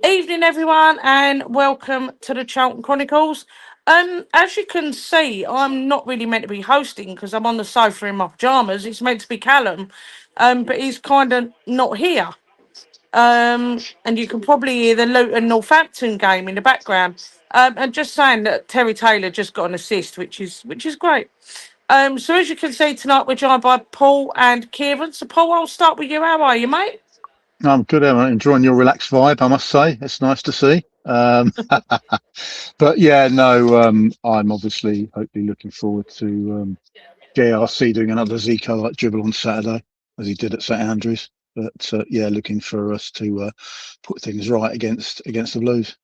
Evening, everyone, and welcome to the Charlton Chronicles. As you can see, I'm not really meant to be hosting because I'm on the sofa in my pajamas. It's meant to be Callum, but he's kind of not here. And you can probably hear the Luton Northampton game in the background. And just saying that Terry Taylor just got an assist, which is great. So as you can see tonight, we're joined by Paul and Kieran. So Paul, I'll start with you. How are you, mate? I'm good. I'm enjoying your relaxed vibe, I must say. It's nice to see. But yeah, no, I'm obviously hopefully looking forward to JRC doing another Zico like dribble on Saturday, as he did at St Andrews. But yeah, looking for us to put things right against the Blues.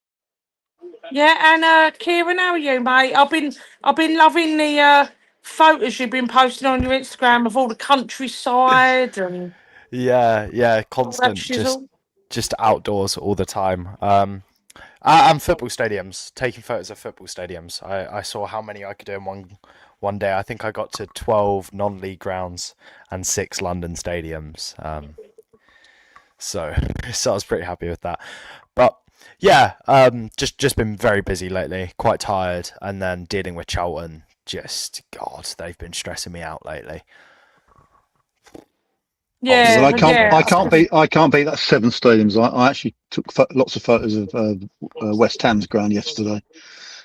Yeah, and Kieran, how are you, mate? I've been loving the photos you've been posting on your Instagram of all the countryside and Yeah, all that constant, shizzle. just outdoors all the time. And football stadiums, taking photos of football stadiums. I saw how many I could do in one day. I think I got to 12 non-league grounds and 6 London stadiums. So I was pretty happy with that. But yeah, just been very busy lately, quite tired, and then dealing with Charlton. Just God, they've been stressing me out lately. Yeah, Well, yeah. I can't beat that 7 stadiums. I actually took lots of photos of West Ham's ground yesterday.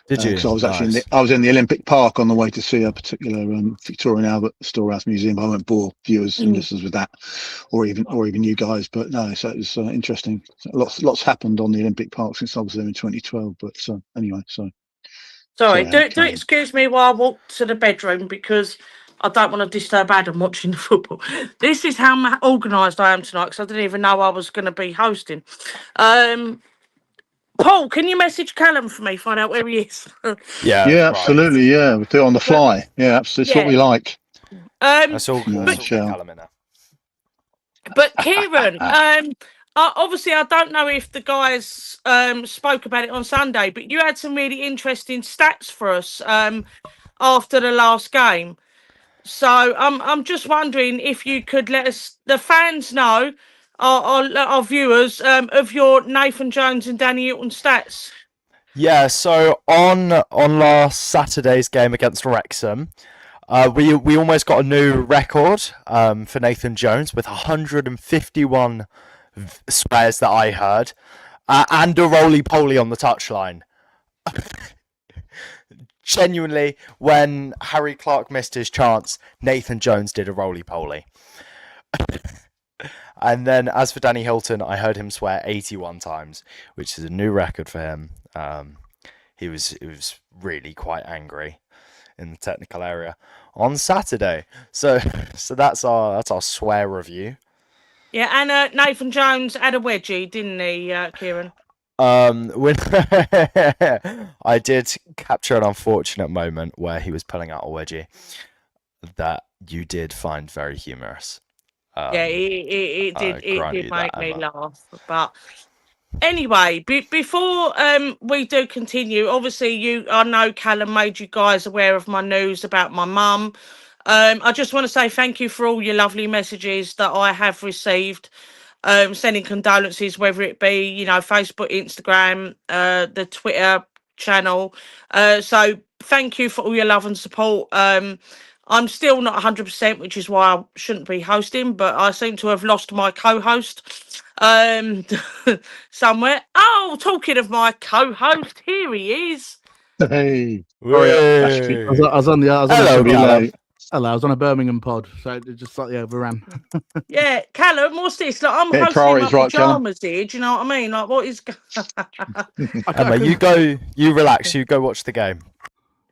Did you? Because I was actually Nice. I was in the Olympic Park on the way to see a particular Victorian Albert Storehouse Museum. I won't bore viewers and listeners with that, or even you guys. But no, so it was interesting. Lots happened on the Olympic Park since I was there in 2012. But anyway, Sorry, do carry on. excuse me while I walk to the bedroom because I don't want to disturb Adam watching the football. This is how organised I am tonight because I didn't even know I was going to be hosting. Paul, can you message Callum for me? Find out where he is. Yeah, Yeah, right. absolutely. Yeah, we do it on the fly. Yeah, absolutely. It's what we like. That's all No, good. but Callum in there. But Kieran, obviously, I don't know if the guys spoke about it on Sunday, but you had some really interesting stats for us after the last game. So I'm just wondering if you could let us, the fans know, our viewers, of your Nathan Jones and Danny Hilton stats. Yeah, so on last Saturday's game against Wrexham, we almost got a new record for Nathan Jones with 151 swears that I heard, and a roly-poly on the touchline. Genuinely, when Harry Clark missed his chance, Nathan Jones did a roly-poly. And then as for Danny Hilton, I heard him swear 81 times, which is a new record for him. He was really quite angry in the technical area on Saturday. So that's our swear review. Yeah, and Nathan Jones had a wedgie, didn't he, Kieran? When I did capture an unfortunate moment where he was pulling out a wedgie that you did find very humorous. Yeah, it did. It did make me Emma. laugh. But anyway, before we do continue, obviously I know Callum made you guys aware of my news about my mum. I just want to say thank you for all your lovely messages that I have received. Sending condolences, whether it be Facebook, Instagram, the Twitter channel. So thank you for all your love and support. I'm still not 100%, which is why I shouldn't be hosting, but I seem to have lost my co-host somewhere. Oh, talking of my co-host, here he is. Hey, Hey. I was on Hello, Callum. Hello, I was on a Birmingham pod, so it just slightly overran. Yeah, Callum, what's this? Like, I'm Yeah, hosting in my priorities right, Callum. pajamas here. Do you know what I mean? Like, what is? Emma, you relax. You go watch the game.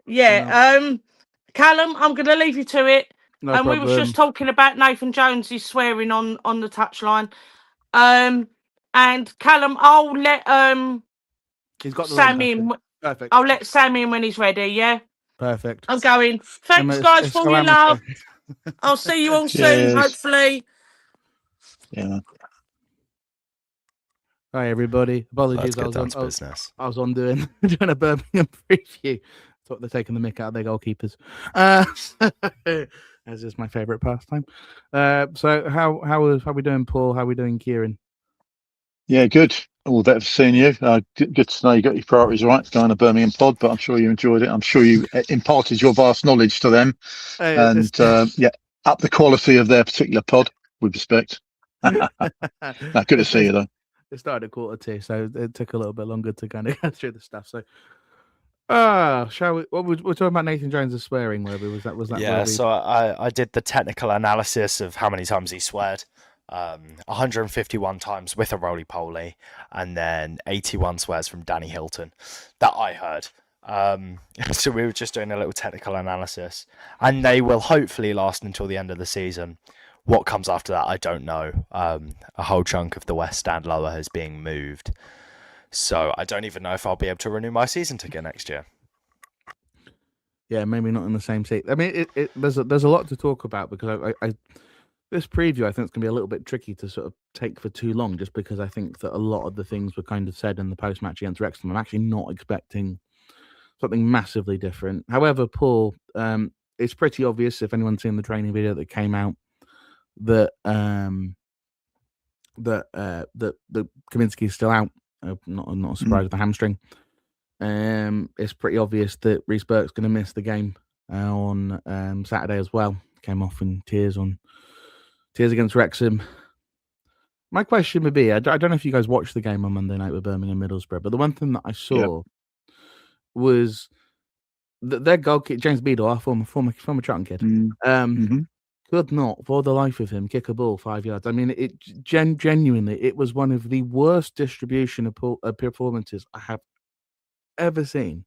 Yeah. Callum, I'm going to leave you to it. No and problem. we were just talking about Nathan Jones's swearing on the touchline. And Callum, I'll let He's got the Sam red in. Perfect. I'll let Sam in when he's ready. Yeah. Perfect. I'm going. Thanks, guys, for your love. I'll see you all soon, hopefully. Yeah. Hi, everybody. Apologies, I was on doing a Birmingham preview. Thought they're taking the mick out of their goalkeepers. As is my favourite pastime. So how are we doing, Paul? How are we doing, Kieran? Yeah, good. all the better for seeing you. Good to know you got your priorities right going to Birmingham pod, but I'm sure you enjoyed it. I'm sure you imparted your vast knowledge to them, and up the quality of their particular pod with respect. Good to see you though. It started at 2:45, so it took a little bit longer to kind of go through the stuff. So, shall we? We're talking about Nathan Jones' swearing. Where was that? Yeah. So I did the technical analysis of how many times he sweared. 151 times with a roly-poly, and then 81 swears from Danny Hilton that I heard. So we were just doing a little technical analysis, and they will hopefully last until the end of the season. What comes after that, I don't know. A whole chunk of the West Stand lower is being moved, so I don't even know if I'll be able to renew my season ticket next year. Yeah, maybe not in the same seat. I mean, there's a lot to talk about, because I this preview, I think, is going to be a little bit tricky to sort of take for too long, just because I think that a lot of the things were kind of said in the post-match against Wrexham. I'm actually not expecting something massively different. However, Paul, it's pretty obvious, if anyone's seen the training video that came out, that Kaminsky is still out. Not a surprise with the hamstring. It's pretty obvious that Reece Burke's going to miss the game on Saturday as well. Came off in tears against Wrexham. My question would be, I don't know if you guys watched the game on Monday night with Birmingham Middlesbrough, but the one thing that I saw was that their goalkeeper, James Beadle, our former Charlton kid, could not, for the life of him, kick a ball 5 yards. I mean, it genuinely, it was one of the worst distribution of performances I have ever seen.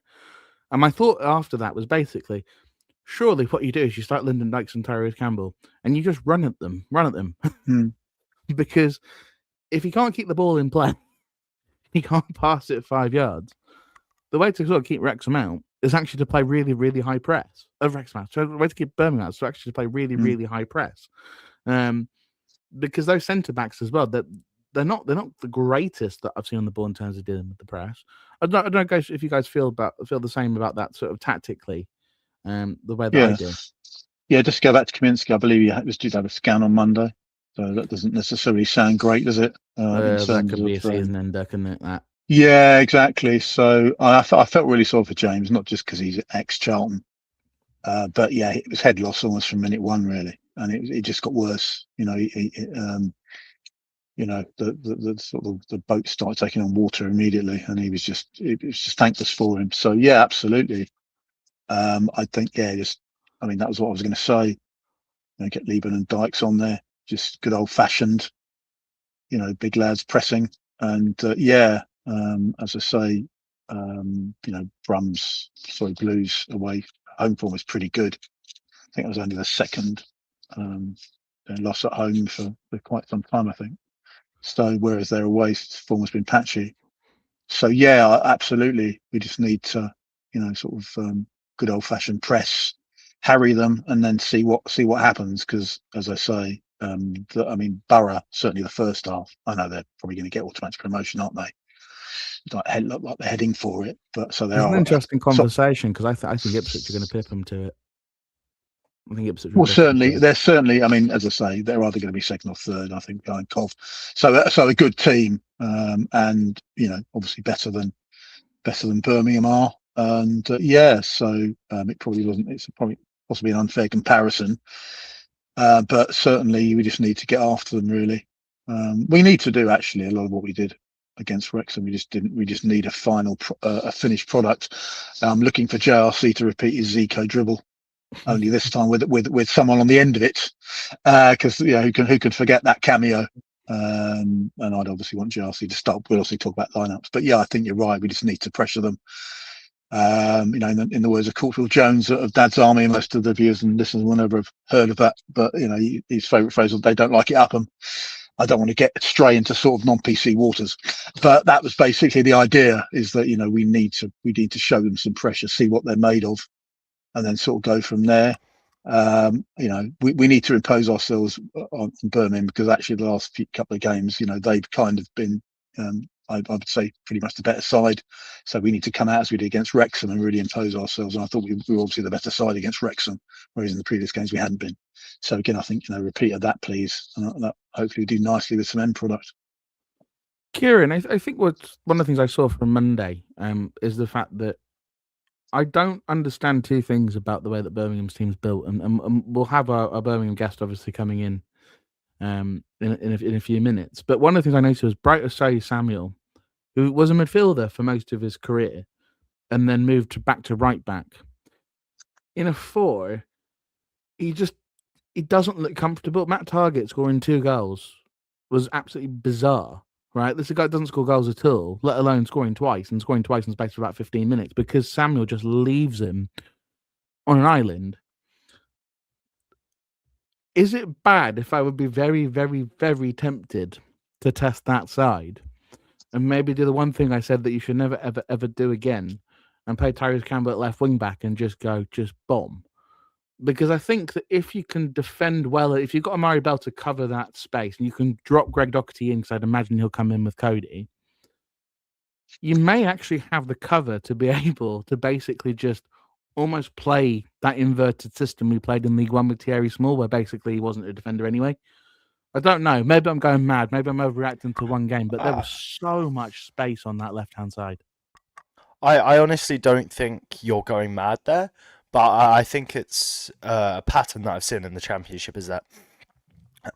And my thought after that was basically, surely what you do is you start Lyndon Dykes and Tyrese Campbell, and you just run at them. Because if you can't keep the ball in play, you can't pass it 5 yards. The way to sort of keep Wrexham out is actually to play really, really high press. So the way to keep Birmingham out is to actually play really, really high press. Because those centre backs as well, they're not the greatest that I've seen on the ball in terms of dealing with the press. I don't know, guys, if you guys feel the same about that sort of tactically. The way that I do. Yeah, just to go back to Kaminsky, I believe he was due to have a scan on Monday, so that doesn't necessarily sound great, does it? That could be a season ender, couldn't it? That. Yeah, exactly. So I felt really sorry for James, not just because he's ex-Charlton, but yeah, it was head loss almost from minute one, really, and it just got worse. The sort of the boat started taking on water immediately, and it was just thankless for him. So yeah, absolutely. I think, that was what I was going to say. Get Lieben and Dykes on there, just good old fashioned, big lads pressing. And as I say, Blues away home form was pretty good. I think it was only the second loss at home for quite some time, I think. So whereas their away form has been patchy. So yeah, absolutely, we just need to, good old fashioned press, harry them, and then see what happens. Because as I say, Borough, certainly the first half, I know they're probably going to get automatic promotion, aren't they? Look like they're heading for it, but so they it's are. An interesting conversation, because I think Ipswich are going to pip them to it. I think Ipswich. Well, they're certainly. I mean, as I say, they're either going to be second or third, I think, behind Cov. So a good team, and obviously better than Birmingham are. And so it probably wasn't. It's probably possibly an unfair comparison, but certainly we just need to get after them. Really, we need to do actually a lot of what we did against Wrexham. We just need a final, a finished product. I'm looking for JRC to repeat his Zico dribble, only this time with someone on the end of it, because who can forget that cameo. And I'd obviously want JRC to start. We'll obviously talk about lineups, but yeah, I think you're right. We just need to pressure them. In the words of Corporal Jones of Dad's Army, most of the viewers and listeners will never have heard of that, but his favourite phrase was, "They don't like it up 'em." I don't want to get stray into sort of non-PC waters, but that was basically the idea: is that we need to show them some pressure, see what they're made of, and then sort of go from there. We need to impose ourselves on Birmingham, because actually the last couple of games, they've kind of been, I would say, pretty much the better side. So we need to come out as we did against Wrexham and really impose ourselves. And I thought we were obviously the better side against Wrexham, whereas in the previous games we hadn't been. So again, I think repeat of that, please, and that hopefully do nicely with some end product. Kieran, I think what's one of the things I saw from Monday is the fact that I don't understand two things about the way that Birmingham's team's built, and we'll have our Birmingham guest obviously coming in in a few minutes. But one of the things I noticed was Bright Osei Samuel, who was a midfielder for most of his career, and then moved back to right back. In a 4, he doesn't look comfortable. Matt Targett scoring 2 goals was absolutely bizarre. Right, this guy doesn't score goals at all, let alone scoring twice in the space of about 15 minutes because Samuel just leaves him on an island. Is it bad if I would be very, very, very tempted to test that side and maybe do the one thing I said that you should never, ever, ever do again and play Tyrese Campbell at left wing back and just bomb? Because I think that if you can defend well, if you've got Amari Bell to cover that space and you can drop Greg Doherty in, because I'd imagine he'll come in with Cody, you may actually have the cover to be able to basically just almost play that inverted system we played in League One with Thierry Small, where basically he wasn't a defender anyway. I don't know. Maybe I'm going mad. Maybe I'm overreacting to one game, but there was so much space on that left-hand side. I honestly don't think you're going mad there, but I think it's a pattern that I've seen in the Championship is that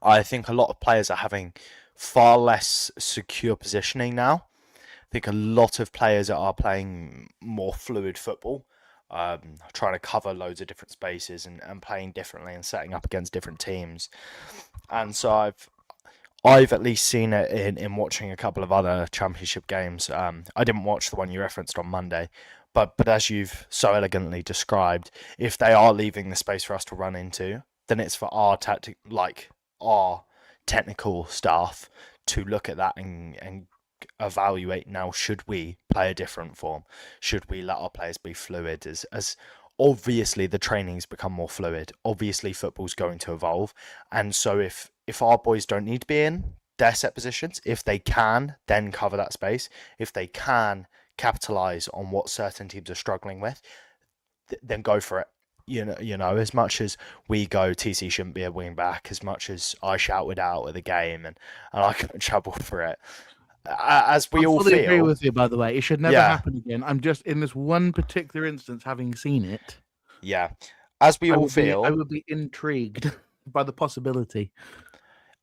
I think a lot of players are having far less secure positioning now. I think a lot of players are playing more fluid football, trying to cover loads of different spaces and playing differently and setting up against different teams. And so I've at least seen it in watching a couple of other Championship games. I didn't watch the one you referenced on Monday, but as you've so elegantly described, if they are leaving the space for us to run into, then it's for our technical staff to look at that and evaluate now, should we play a different form? Should we let our players be fluid? As obviously the training's become more fluid, obviously football's going to evolve, and so if our boys don't need to be in their set positions, if they can then cover that space, if they can capitalize on what certain teams are struggling with, then go for it. You know, as much as we go, TC shouldn't be a wing back, as much as I shouted out at the game and I got in trouble for it, as we all feel. Agree with you, by the way. It should never happen again. I'm just in this one particular instance, having seen it. Yeah, as we all feel, I would be intrigued by the possibility.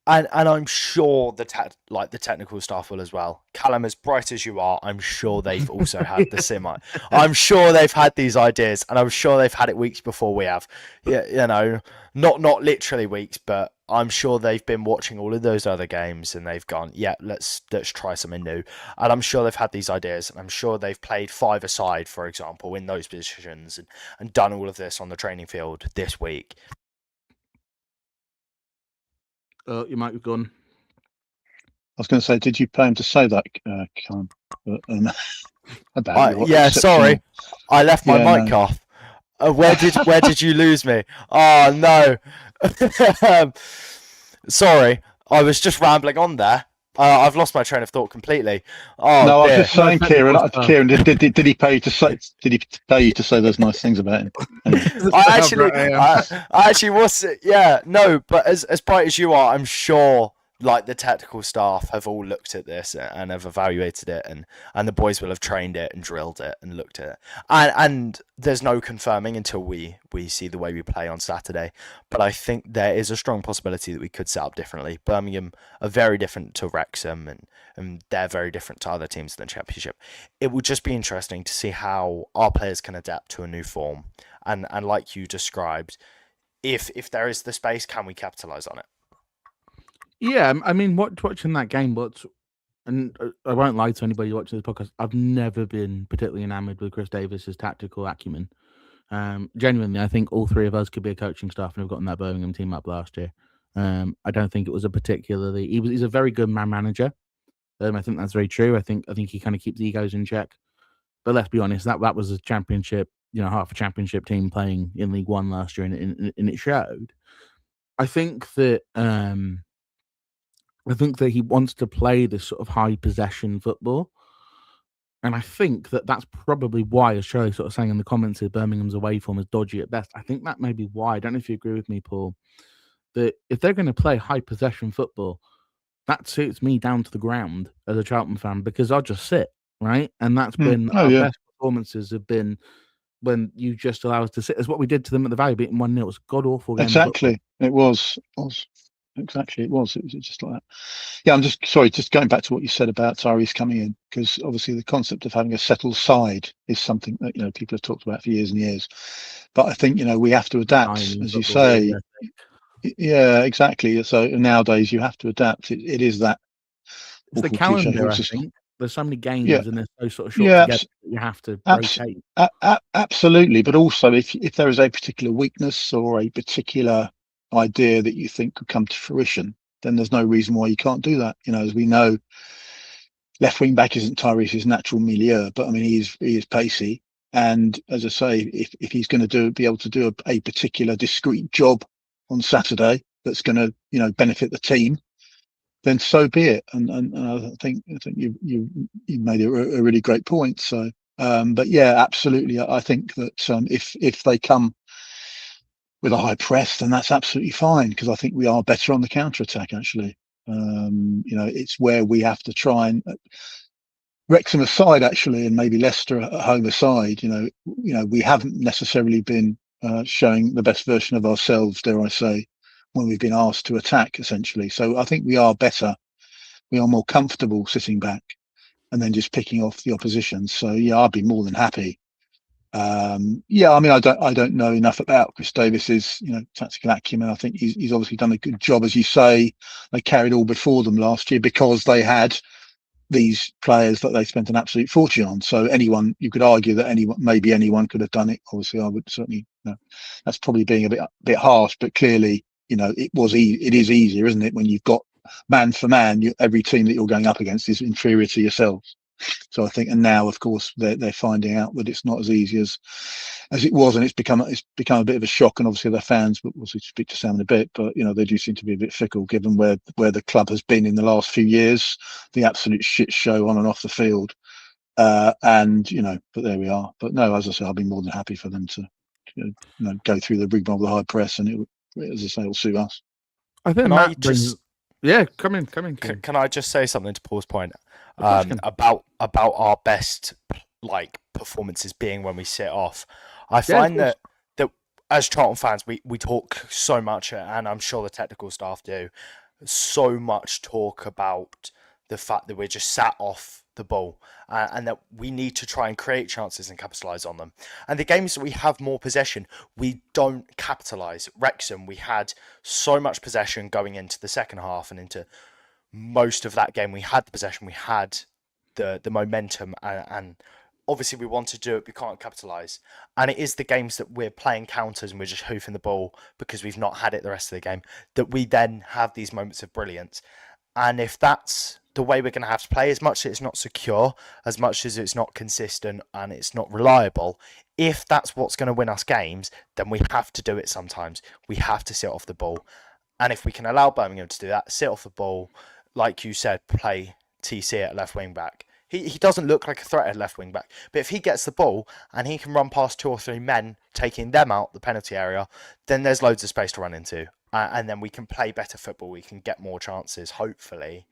And I'm sure the technical staff will as well. Callum, as bright as you are, I'm sure they've also had the sim. I'm sure they've had these ideas, and I'm sure they've had it weeks before we have. Yeah, you know, not literally weeks, but I'm sure they've been watching all of those other games and they've gone, yeah, let's try something new. And I'm sure they've had these ideas, and I'm sure they've played 5-a-side, for example, in those positions and done all of this on the training field this week. You might be gone. I was going to say, did you pay him to say that, Callum? Yeah, sorry, I left my mic off. Where did you lose me? Oh no, sorry, I was just rambling on there. I've lost my train of thought completely. Oh, no, dear. I was just saying, Kieran, did he pay you to say? Did he pay you to say those nice things about him? Anyway. I actually was. Yeah, no, but as bright as you are, I'm sure like the technical staff have all looked at this and have evaluated it, and the boys will have trained it and drilled it and looked at it. And there's no confirming until we see the way we play on Saturday. But I think there is a strong possibility that we could set up differently. Birmingham are very different to Wrexham, and they're very different to other teams in the Championship. It will just be interesting to see how our players can adapt to a new form. And like you described, if there is the space, can we capitalise on it? Yeah, I mean, watching that game, and I won't lie to anybody watching this podcast, I've never been particularly enamoured with Chris Davis's tactical acumen. Genuinely, I think all three of us could be a coaching staff and have gotten that Birmingham team up last year. I don't think it was a particularly... He's a very good man manager. I think that's very true. I think he kind of keeps egos in check. But let's be honest, that was a championship, half a championship team playing in League One last year, and it showed. I think that he wants to play this sort of high possession football. And I think that that's probably why, as Shirley sort of saying in the comments, that Birmingham's away form is dodgy at best. I think that may be why. I don't know if you agree with me, Paul, that if they're going to play high possession football, that suits me down to the ground as a Charlton fan because I'll just sit, right? And that's been Oh, our yeah. best performances have been when you just allow us to sit. It's what we did to them at the Valley, beating 1-0. It was a god-awful game of football. Exactly. It was. Exactly. It was just like that. Yeah, I'm just sorry, just going back to what you said about Tyrese coming in, because obviously the concept of having a settled side is something that, people have talked about for years and years. But I think, we have to adapt, Dying in as you football, say. yeah. Yeah, exactly. So nowadays you have to adapt. It is that It's the awful cliche. calendar, I It's just, think. There's so many games yeah, and they're so sort of short yeah, together that you have to abs- rotate. absolutely. But also, if there is a particular weakness or a particular idea that you think could come to fruition, then there's no reason why you can't do that. As we know, left wing back isn't Tyrese's natural milieu, but I mean he is pacey. And as I say, if he's going to be able to do a particular discrete job on Saturday that's going to benefit the team, then so be it. And I think you made a really great point. So, but yeah, absolutely. I think that if they come with a high press, then that's absolutely fine because I think we are better on the counter attack. Actually, it's where we have to try and Wrexham aside, actually, and maybe Leicester at home aside. We haven't necessarily been showing the best version of ourselves, dare I say, when we've been asked to attack, essentially. So I think we are better. We are more comfortable sitting back and then just picking off the opposition. So yeah, I'd be more than happy. Yeah, I mean, I don't know enough about Chris Davis's, tactical acumen. I think he's obviously done a good job, as you say. They carried all before them last year because they had these players that they spent an absolute fortune on. So you could argue that maybe anyone could have done it. Obviously, I would certainly. That's probably being a bit harsh, but clearly, it is easier, isn't it, when you've got man for man, every team that you're going up against is inferior to yourselves. So I think, and now of course they're finding out that it's not as easy as it was, and it's become a bit of a shock. And obviously their fans, but we'll speak to Sam in a bit. But they do seem to be a bit fickle, given where the club has been in the last few years, the absolute shit show on and off the field. But there we are. But no, as I say, I'll be more than happy for them to go through the rigmarole of the high press, and as I say, it'll suit us. I think Matt brings. Yeah, come in. Can I just say something to Paul's point about our best performances being when we sit off? I find that as Charlton fans, we talk so much, and I'm sure the technical staff do, so much talk about the fact that we're just sat off the ball and that we need to try and create chances and capitalise on them. And the games that we have more possession, we don't capitalise. Wrexham, we had so much possession going into the second half and into most of that game. We had the possession, we had the momentum, and obviously we want to do it, we can't capitalise. And it is the games that we're playing counters and we're just hoofing the ball because we've not had it the rest of the game that we then have these moments of brilliance. And if that's the way we're going to have to play, as much as it's not secure, as much as it's not consistent and it's not reliable, if that's what's going to win us games, then we have to do it sometimes. We have to sit off the ball. And if we can allow Birmingham to do that, sit off the ball, like you said, play TC at left wing back. He doesn't look like a threat at left wing back, but if he gets the ball and he can run past 2 or 3 men, taking them out the penalty area, then there's loads of space to run into. And then we can play better football. We can get more chances, hopefully,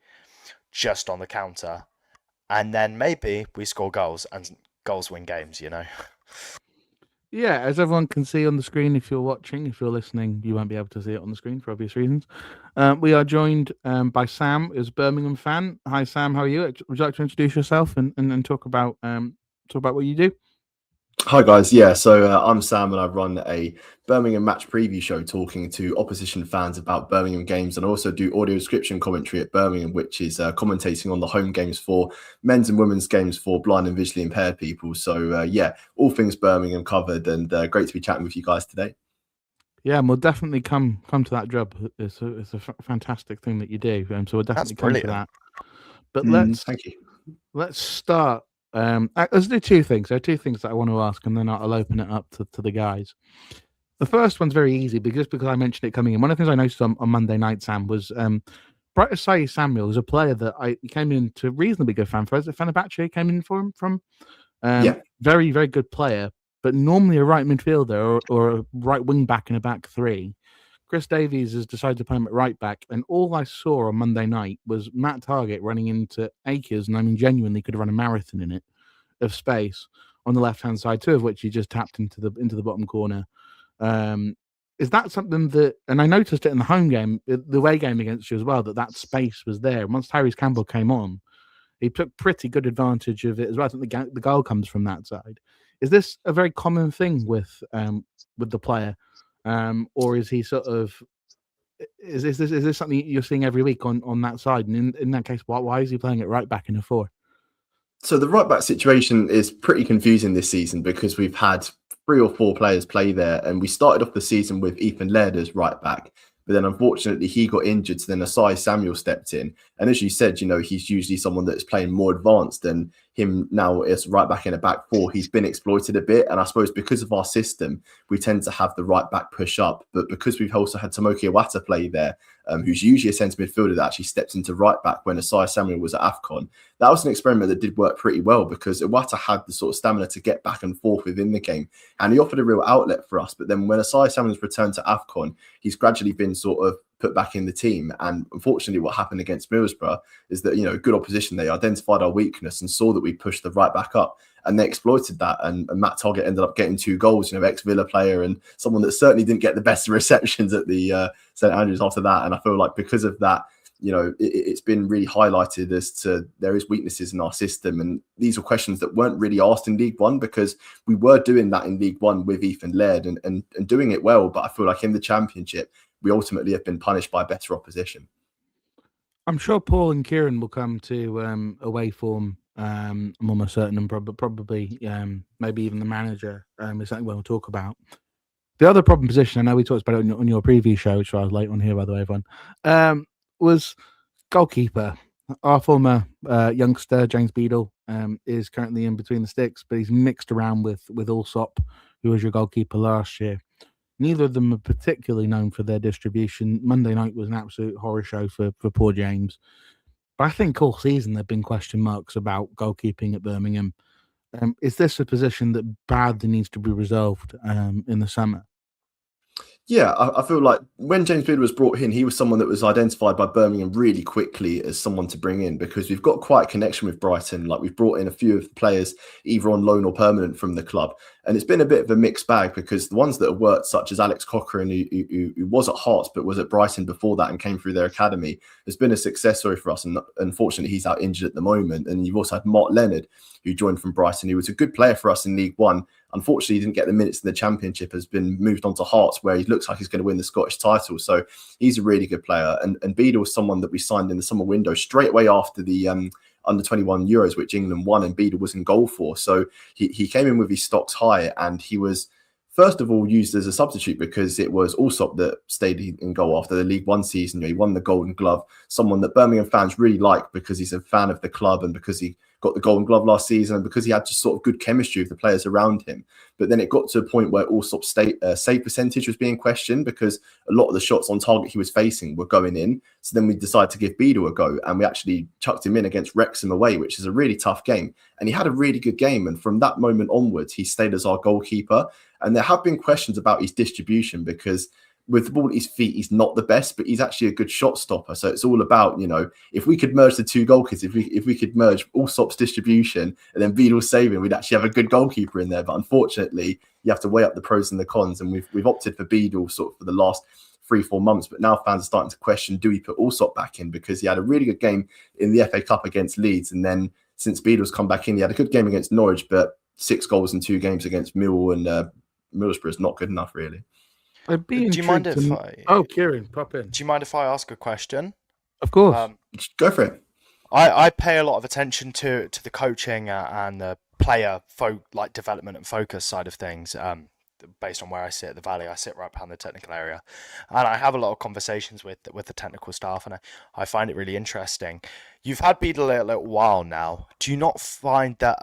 just on the counter. And then maybe we score goals, and goals win games, Yeah, as everyone can see on the screen, if you're watching, if you're listening, you won't be able to see it on the screen for obvious reasons. We are joined by Sam, who's a Birmingham fan. Hi, Sam. How are you? Would you like to introduce yourself and talk about what you do? Hi guys, yeah, so I'm Sam and I run a Birmingham match preview show talking to opposition fans about Birmingham games, and I also do audio description commentary at Birmingham, which is commentating on the home games for men's and women's games for blind and visually impaired people. So yeah, all things Birmingham covered, and great to be chatting with you guys today. Yeah, and we'll definitely come to that job. It's a fantastic thing that you do, so we'll definitely come to that. But let's start. Let's do 2 things. There are 2 things that I want to ask, and then I'll open it up to the guys. The first one's very easy because I mentioned it coming in. One of the things I noticed on Monday night, Sam, was Bright Asai Samuel is a player that he came into reasonably good fan for. Fenerbahce came in for him from very, very good player, but normally a right midfielder or a right wing back in a back 3. Chris Davies has decided to play him at right back, and all I saw on Monday night was Matt Targett running into acres, and I mean genuinely could have run a marathon in it, of space on the left hand side, 2 of which he just tapped into the bottom corner. Is that something that, and I noticed it in the home game, the away game against you as well, that space was there. Once Tyrese Campbell came on, he took pretty good advantage of it as well. I think the goal comes from that side. Is this a very common thing with the player, or is he sort of is this something you're seeing every week on that side? And in that case, why is he playing it right back in a 4? So the right back situation is pretty confusing this season because we've had 3 or 4 players play there, and we started off the season with Ethan Laird as right back, but then unfortunately he got injured, so then Asai Samuel stepped in. And as you said, he's usually someone that's playing more advanced than him now as right back in a back 4. He's been exploited a bit, and I suppose because of our system, we tend to have the right back push up. But because we've also had Tomoki Iwata play there, who's usually a centre midfielder that actually steps into right back when Asai Samuel was at AFCON, that was an experiment that did work pretty well because Iwata had the sort of stamina to get back and forth within the game, and he offered a real outlet for us. But then when Asai Samuel's returned to AFCON, he's gradually been sort of put back in the team. And unfortunately, what happened against Middlesbrough is that, good opposition, they identified our weakness and saw that we pushed the right back up, and they exploited that. And Matt Targett ended up getting 2 goals, ex-Villa player and someone that certainly didn't get the best receptions at the St Andrews after that. And I feel like because of that, it's been really highlighted as to there is weaknesses in our system. And these are questions that weren't really asked in League One because we were doing that in League One with Ethan Laird and doing it well. But I feel like in the Championship, we ultimately have been punished by better opposition. I'm sure Paul and Kieran will come to away form. I'm almost certain, and probably maybe even the manager is something we'll talk about. The other problem position, I know we talked about it on your preview show, which I was late on here, by the way, everyone, was goalkeeper. Our former youngster, James Beadle, is currently in between the sticks, but he's mixed around with Allsop, who was your goalkeeper last year. Neither of them are particularly known for their distribution. Monday night was an absolute horror show for poor James. But I think all season there have been question marks about goalkeeping at Birmingham. Is this a position that badly needs to be resolved in the summer? Yeah, I feel like when James Beard was brought in, he was someone that was identified by Birmingham really quickly as someone to bring in because we've got quite a connection with Brighton. Like we've brought in a few of the players either on loan or permanent from the club. And it's been a bit of a mixed bag because the ones that have worked, such as Alex Cochrane, who was at Hearts but was at Brighton before that and came through their academy, has been a success story for us. And unfortunately, he's out injured at the moment. And you've also had Mark Leonard, who joined from Brighton, who was a good player for us in League One. Unfortunately, he didn't get the minutes in the Championship, has been moved on to Hearts, where he looks like he's going to win the Scottish title. So he's a really good player. And Beadle was someone that we signed in the summer window straight away after the under-21 Euros, which England won, and Beadle was in goal for. So he came in with his stocks high, and he was, first of all, used as a substitute because it was Allsop that stayed in goal after the League One season. He won the Golden Glove, someone that Birmingham fans really like because he's a fan of the club and because he got the Golden Glove last season and because he had just sort of good chemistry with the players around him. But then it got to a point where Allsop's save percentage was being questioned because a lot of the shots on target he was facing were going in. So then we decided to give Beadle a go, and we actually chucked him in against Wrexham away, which is a really tough game. And he had a really good game. And from that moment onwards, he stayed as our goalkeeper. And there have been questions about his distribution because with the ball at his feet, he's not the best, but he's actually a good shot stopper. So it's all about, if we could merge the two goalkeepers, if we could merge Allsop's distribution and then Beadle's saving, we'd actually have a good goalkeeper in there. But unfortunately, you have to weigh up the pros and the cons. And we've opted for Beadle sort of for the last 3-4 months. But now fans are starting to question, do we put Allsop back in? Because he had a really good game in the FA Cup against Leeds. And then since Beadle's come back in, he had a good game against Norwich, but 6 goals in 2 games against Millwall and Middlesbrough is not good enough, really. Do you mind if I... Oh, Kieran, pop in. Do you mind if I ask a question? Of course. Go for it. I pay a lot of attention to the coaching and the player development and focus side of things. Based on where I sit at the Valley, I sit right behind the technical area, and I have a lot of conversations with the technical staff, and I find it really interesting. You've had Beadle a little while now. Do you not find that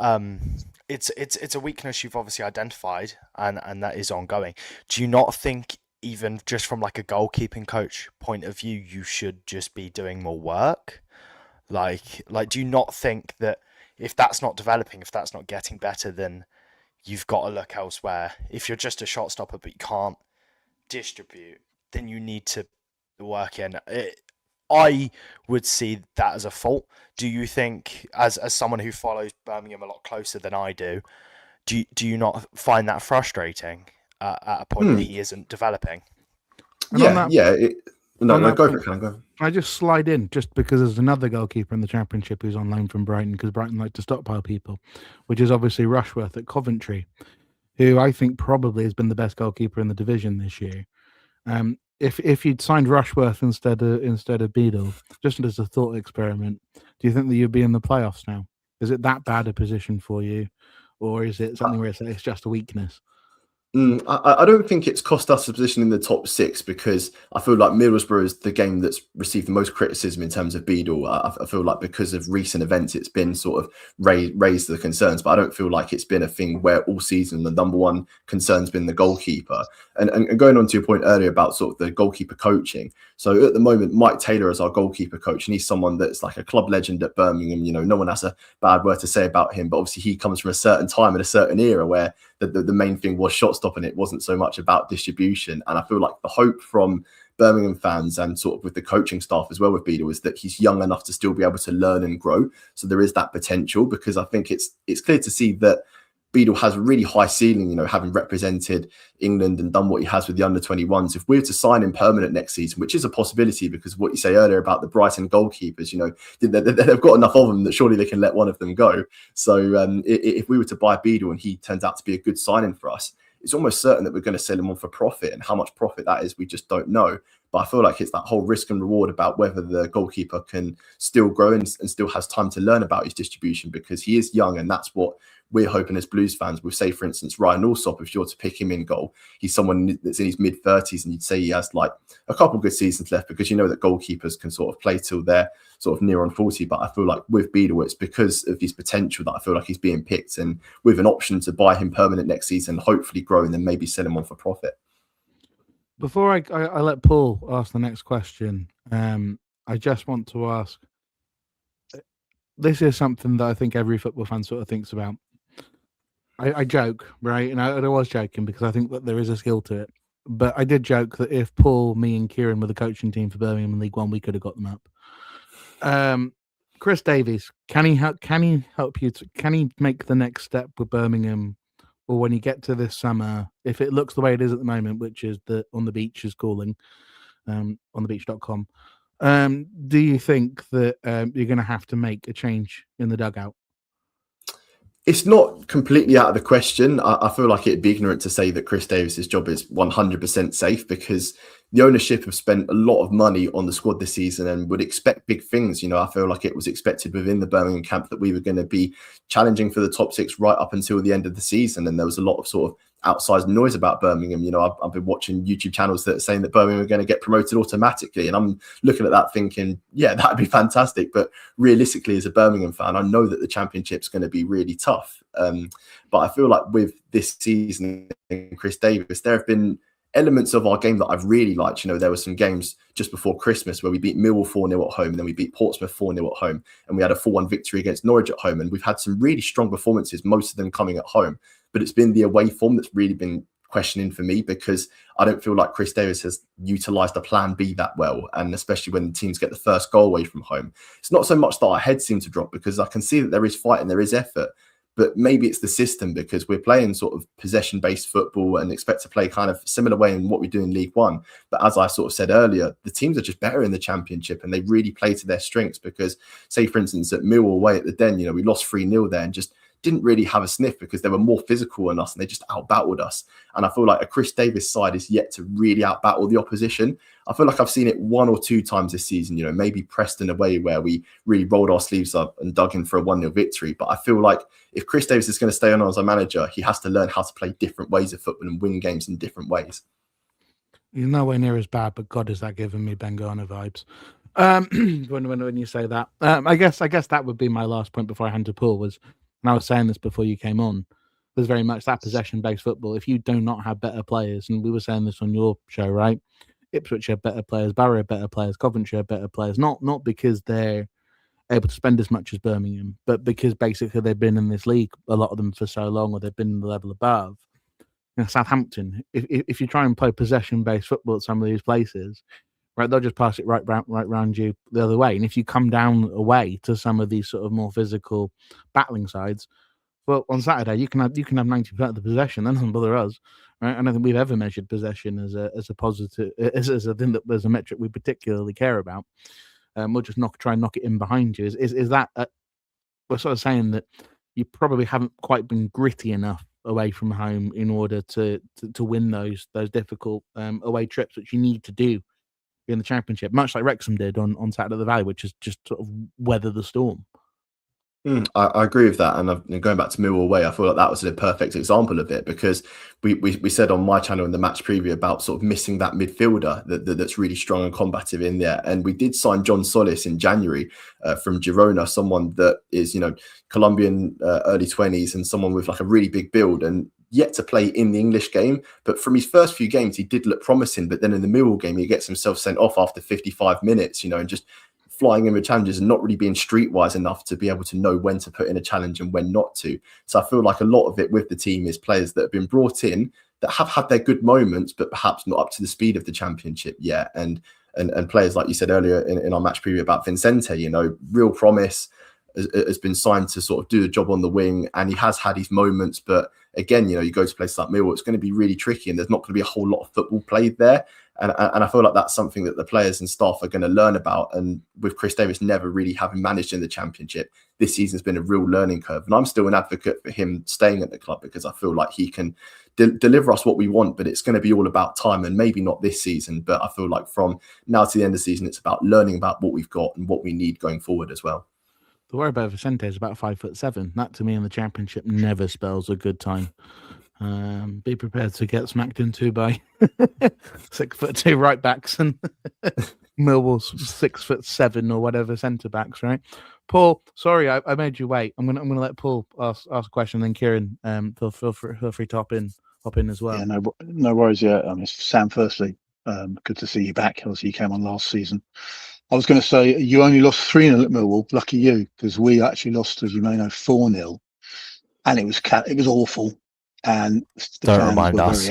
it's a weakness you've obviously identified and that is ongoing? Do you not think, even just from like a goalkeeping coach point of view, you should just be doing more work? Like do you not think that if that's not developing, if that's not getting better, then you've got to look elsewhere? If you're just a shot stopper but you can't distribute, then you need to work in. I would see that as a fault. Do you think, as someone who follows Birmingham a lot closer than I do you not find that frustrating at a point that he isn't developing? And on Yeah, that- yeah. No, on no, that go point- for it, Callum, go. Can I just slide in just because there's another goalkeeper in the Championship who's on loan from Brighton, because Brighton like to stockpile people, which is obviously Rushworth at Coventry, who I think probably has been the best goalkeeper in the division this year. If you'd signed Rushworth instead of Beadle, just as a thought experiment, do you think that you'd be in the playoffs now? Is it that bad a position for you, or is it something where it's just a weakness? I don't think it's cost us a position in the top 6, because I feel like Middlesbrough is the game that's received the most criticism in terms of Beadle. I feel like because of recent events, it's been sort of raised the concerns, but I don't feel like it's been a thing where all season the number one concern's been the goalkeeper. And going on to your point earlier about sort of the goalkeeper coaching. So at the moment, Mike Taylor is our goalkeeper coach, and he's someone that's like a club legend at Birmingham. No one has a bad word to say about him, but obviously he comes from a certain time and a certain era where the main thing was shot stopping. It wasn't so much about distribution. And I feel like the hope from Birmingham fans and sort of with the coaching staff as well with Beadle is that he's young enough to still be able to learn and grow. So there is that potential, because I think it's clear to see that Beadle has a really high ceiling, having represented England and done what he has with the under-21s. If we were to sign him permanent next season, which is a possibility because of what you say earlier about the Brighton goalkeepers, they've got enough of them that surely they can let one of them go. So if we were to buy Beadle and he turns out to be a good signing for us, it's almost certain that we're going to sell him on for profit, and how much profit that is, we just don't know. But I feel like it's that whole risk and reward about whether the goalkeeper can still grow and still has time to learn about his distribution, because he is young, and that's what we're hoping as Blues fans. With, say, for instance, Ryan Alsop, if you're to pick him in goal, he's someone that's in his mid-30s, and you'd say he has like a couple good seasons left, because that goalkeepers can sort of play till they're sort of near on 40. But I feel like with Beadle, it's because of his potential that I feel like he's being picked, and with an option to buy him permanent next season, hopefully grow, and then maybe sell him on for profit. Before I let Paul ask the next question, I just want to ask, this is something that I think every football fan sort of thinks about. I joke, right? And I was joking because I think that there is a skill to it. But I did joke that if Paul, me and Kieran were the coaching team for Birmingham in League One, we could have got them up. Chris Davies, can he help you? Can he make the next step with Birmingham? Or when you get to this summer, if it looks the way it is at the moment, which is that On the Beach is calling, onthebeach.com, do you think that you're going to have to make a change in the dugout? It's not completely out of the question. I feel like it'd be ignorant to say that Chris Davies's job is 100% safe, because the ownership have spent a lot of money on the squad this season and would expect big things. I feel like it was expected within the Birmingham camp that we were going to be challenging for the top 6 right up until the end of the season. And there was a lot of sort of outsized noise about Birmingham. I've been watching YouTube channels that are saying that Birmingham are going to get promoted automatically. And I'm looking at that thinking, yeah, that'd be fantastic. But realistically, as a Birmingham fan, I know that the Championship's going to be really tough. But I feel like with this season and Chris Davies, there have been elements of our game that I've really liked. There were some games just before Christmas where we beat Millwall 4-0 at home, and then we beat Portsmouth 4-0 at home, and we had a 4-1 victory against Norwich at home. And we've had some really strong performances, most of them coming at home. But it's been the away form that's really been questioning for me, because I don't feel like Chris Davies has utilised a plan B that well. And especially when the teams get the first goal away from home, it's not so much that our heads seem to drop, because I can see that there is fight and there is effort. But maybe it's the system, because we're playing sort of possession-based football and expect to play kind of similar way in what we do in League One. But as I sort of said earlier, the teams are just better in the Championship, and they really play to their strengths. Because, say, for instance, at Millwall away at the Den, we lost 3-0 there and just didn't really have a sniff, because they were more physical than us and they just out-battled us. And I feel like a Chris Davies side is yet to really out-battle the opposition. I feel like I've seen it 1 or 2 times this season, maybe Preston away, where we really rolled our sleeves up and dug in for a 1-0 victory. But I feel like if Chris Davies is going to stay on as our manager, he has to learn how to play different ways of football and win games in different ways. He's nowhere near as bad, but God, is that giving me Bengana vibes. When you say that, I guess that would be my last point before I hand to Paul. And I was saying this before you came on, there's very much that possession-based football. If you do not have better players, and we were saying this on your show, right? Ipswich have better players, Barrow have better players, Coventry have better players. Not because they're able to spend as much as Birmingham, but because basically they've been in this league, a lot of them, for so long, or they've been in the level above. Southampton, if you try and play possession-based football at some of these places, right, they'll just pass it right round you the other way. And if you come down away to some of these sort of more physical battling sides, well, on Saturday you can have 90% of the possession. That doesn't bother us, right? I don't think we've ever measured possession as a positive, as a thing that there's a metric we particularly care about. We'll just try and knock it in behind you. Is that we're sort of saying that you probably haven't quite been gritty enough away from home in order to win those difficult away trips, which you need to do in the Championship, much like Wrexham did on Saturday at the Valley, which is just sort of weather the storm. I agree with that, and going back to Millwall away, I feel like that was a perfect example of it, because we said on my channel in the match preview about sort of missing that midfielder that's really strong and combative in there, and we did sign John Solis in January from Girona, someone that is Colombian, early 20s, and someone with like a really big build and yet to play in the English game. But from his first few games, he did look promising, but then in the Millwall game, he gets himself sent off after 55 minutes, and just flying in with challenges and not really being streetwise enough to be able to know when to put in a challenge and when not to. So I feel like a lot of it with the team is players that have been brought in that have had their good moments, but perhaps not up to the speed of the Championship yet. And players, like you said earlier in our match preview about Vincente, real promise, has been signed to sort of do the job on the wing, and he has had his moments. But again, you go to places like Millwall, it's going to be really tricky, and there's not going to be a whole lot of football played there. And I feel like that's something that the players and staff are going to learn about. And with Chris Davis never really having managed in the Championship, this season's been a real learning curve. And I'm still an advocate for him staying at the club, because I feel like he can deliver us what we want, but it's going to be all about time, and maybe not this season. But I feel like from now to the end of the season, it's about learning about what we've got and what we need going forward as well. The worry about Vicente is about 5'7". That to me in the Championship never spells a good time. Be prepared to get smacked into by 6'2" right backs and Millwall's 6'7" or whatever centre backs, right? Paul, sorry, I made you wait. I'm gonna let Paul ask a question, then Kieran, feel free to hop in as well. Yeah, no worries. Yeah, Sam. Firstly, good to see you back. Obviously, you came on last season. I was going to say you only lost 3-0 at Millwall. Lucky you, because we actually lost, as you may know, 4-0, and it was awful. And the Don't fans remind were us.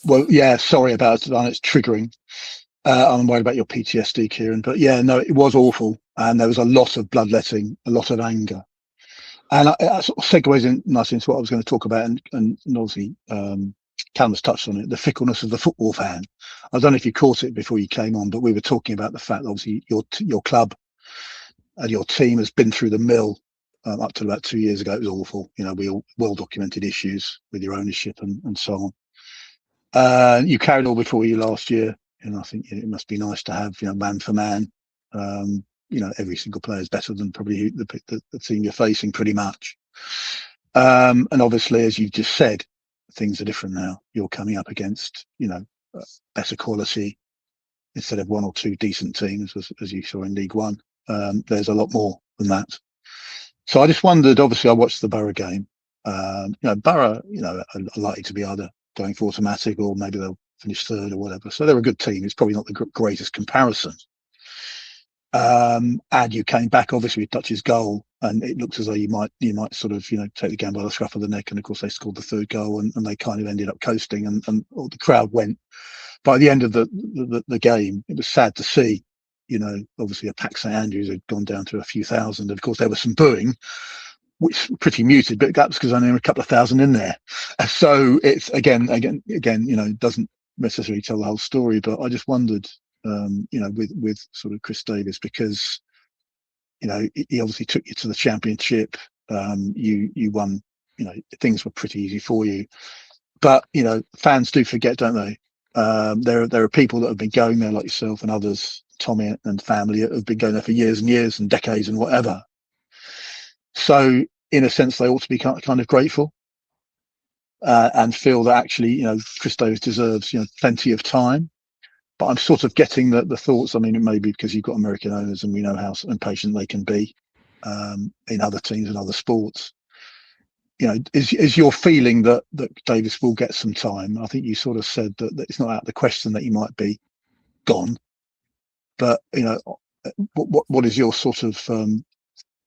Well, yeah, sorry about it. It's triggering. I'm worried about your PTSD, Kieran. But yeah, no, it was awful, and there was a lot of bloodletting, a lot of anger, and I sort of segues in nicely into what I was going to talk about, and obviously Callum's touched on it, the fickleness of the football fan. I don't know if you caught it before you came on, but we were talking about the fact that obviously your club and your team has been through the mill. Up to about 2 years ago, it was awful. We all well-documented issues with your ownership and so on. You carried on before you last year, and I think it must be nice to have, man for man. Every single player is better than probably the team you're facing, pretty much. And obviously, as you just said, things are different now. You're coming up against, better quality instead of one or two decent teams, as you saw in League One. There's a lot more than that. So I just wondered, obviously I watched the Borough game. Borough, are likely to be either going for automatic or maybe they'll finish third or whatever. So they're a good team. It's probably not the greatest comparison. And you came back obviously with Dutch's goal, and it looks as though you might sort of, take the game by the scruff of the neck. And of course they scored the third goal, and they kind of ended up coasting, and the crowd went. By the end of the game, it was sad to see. Obviously a packed St Andrews had gone down to a few thousand. Of course, there was some booing, which was pretty muted, but that's because only a couple of thousand in there. So it's again, doesn't necessarily tell the whole story. But I just wondered, with sort of Chris Davis, because he obviously took you to the Championship. You won. Things were pretty easy for you, but fans do forget, don't they? There are people that have been going there like yourself and others, Tommy and family, have been going there for years and years and decades and whatever. So in a sense, they ought to be kind of grateful and feel that actually, Chris Davis deserves, plenty of time. But I'm sort of getting the thoughts. I mean, it may be because you've got American owners and we know how impatient they can be in other teams and other sports. Is your feeling that Davis will get some time? I think you sort of said that it's not out of the question that he might be gone. But what is your sort of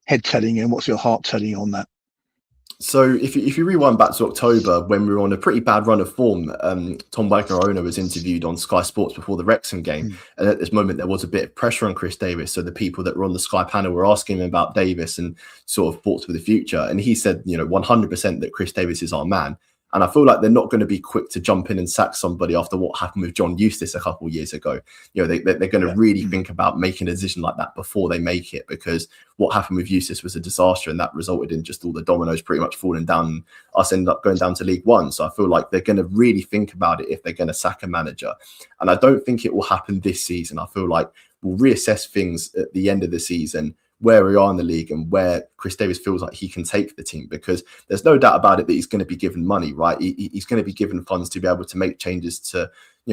head telling you, and what's your heart telling you on that? So if you rewind back to October, when we were on a pretty bad run of form, Tom Wagner, our owner, was interviewed on Sky Sports before the Wrexham game. And at this moment, there was a bit of pressure on Chris Davis. So the people that were on the Sky panel were asking him about Davis and sort of thoughts for the future. And he said, 100% that Chris Davis is our man. And I feel like they're not going to be quick to jump in and sack somebody after what happened with John Eustace a couple of years ago. They're going to really think about making a decision like that before they make it, because what happened with Eustace was a disaster, and that resulted in just all the dominoes pretty much falling down, and us ended up going down to League One. So I feel like they're going to really think about it if they're going to sack a manager. And I don't think it will happen this season. I feel like we'll reassess things at the end of the season, where we are in the league and where Chris Davis feels like he can take the team, because there's no doubt about it that he's going to be given money, right? He's going to be given funds to be able to make changes to,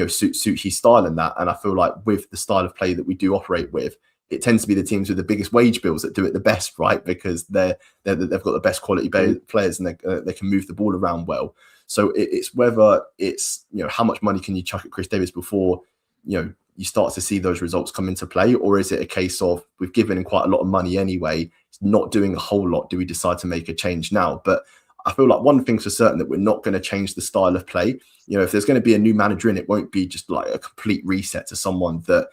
suit his style and that. And I feel like with the style of play that we do operate with, it tends to be the teams with the biggest wage bills that do it the best, right? Because they've got the best quality players and they can move the ball around well. So it's whether it's, how much money can you chuck at Chris Davis before, you start to see those results come into play? Or is it a case of we've given him quite a lot of money anyway, it's not doing a whole lot, do we decide to make a change now? But I feel like one thing's for certain, that we're not going to change the style of play. If there's going to be a new manager in, it won't be just like a complete reset to someone that,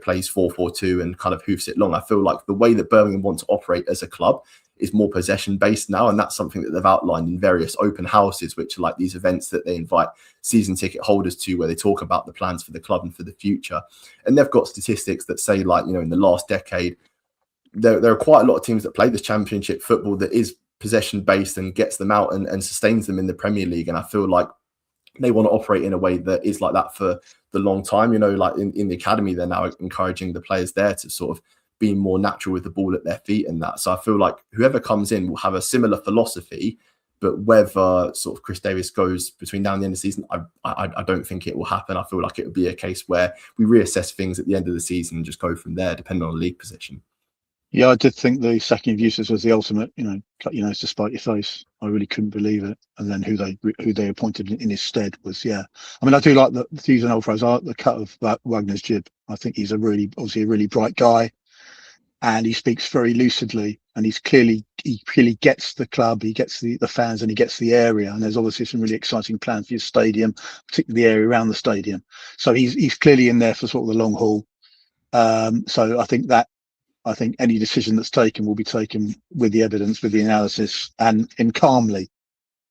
plays 4-4-2 and kind of hoofs it long. I feel like the way that Birmingham want to operate as a club is more possession based now. And that's something that they've outlined in various open houses, which are like these events that they invite season ticket holders to, where they talk about the plans for the club and for the future. And they've got statistics that say, like, in the last decade, there are quite a lot of teams that play this Championship football that is possession based and gets them out and sustains them in the Premier League. And I feel like they want to operate in a way that is like that for the long time. Like in the academy, they're now encouraging the players there to sort of be more natural with the ball at their feet and that. So I feel like whoever comes in will have a similar philosophy, but whether sort of Chris Davis goes between now and the end of the season, I don't think it will happen. I feel like it would be a case where we reassess things at the end of the season and just go from there, depending on the league position. Yeah, I did think the sacking of Eustace was the ultimate, cut your nose to spite your face. I really couldn't believe it. And then who they appointed in his stead was, I mean, I do like to use an old phrase, I like the cut of Wagner's jib. I think he's obviously a really bright guy, and he speaks very lucidly, and he clearly gets the club, he gets the fans, and he gets the area. And there's obviously some really exciting plans for your stadium, particularly the area around the stadium. So he's clearly in there for sort of the long haul. So I think any decision that's taken will be taken with the evidence, with the analysis, and calmly.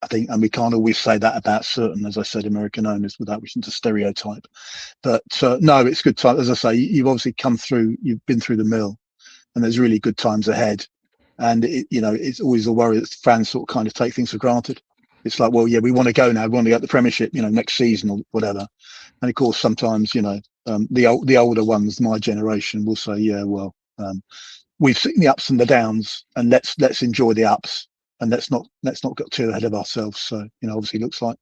I think, and we can't always say that about certain, as I said, American owners without wishing to stereotype. But no, it's good time. As I say, you've obviously you've been through the mill, and there's really good times ahead. And it's always a worry that fans sort of kind of take things for granted. It's like, well, yeah, we want to go now. We want to get the Premiership, next season or whatever. And of course, sometimes, the older ones, my generation, will say, yeah, well, we've seen the ups and the downs, and let's enjoy the ups, and let's not get too ahead of ourselves. So obviously looks like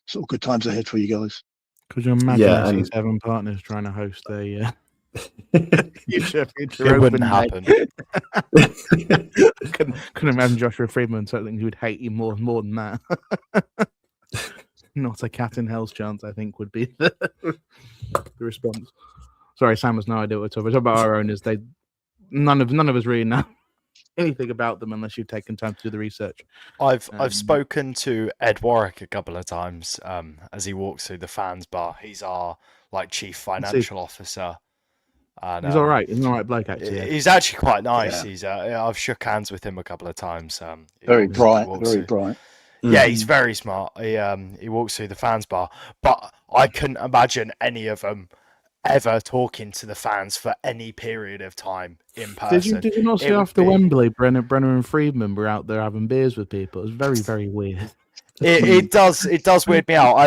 sort of good times ahead for you guys. Could you imagine 7 partners trying to host a it wouldn't happen. couldn't imagine Joshua Friedman something who would hate you more than that. Not a cat in hell's chance, I think, would be the response. Sorry, Sam has no idea what we're talking about. Our owners, none of us really know anything about them unless you've taken time to do the research. I've spoken to Ed Warwick a couple of times as he walks through the fans bar. He's our chief financial officer. And, he's all right. He's an all right bloke, actually. He's actually quite nice. Yeah. I've shook hands with him a couple of times. Very bright. Yeah, he's very smart. He walks through the fans bar, but I couldn't imagine any of them ever talking to the fans for any period of time in person. Did you not see after Wembley, Brenner and Friedman were out there having beers with people? It was very, very weird. It does weird me out.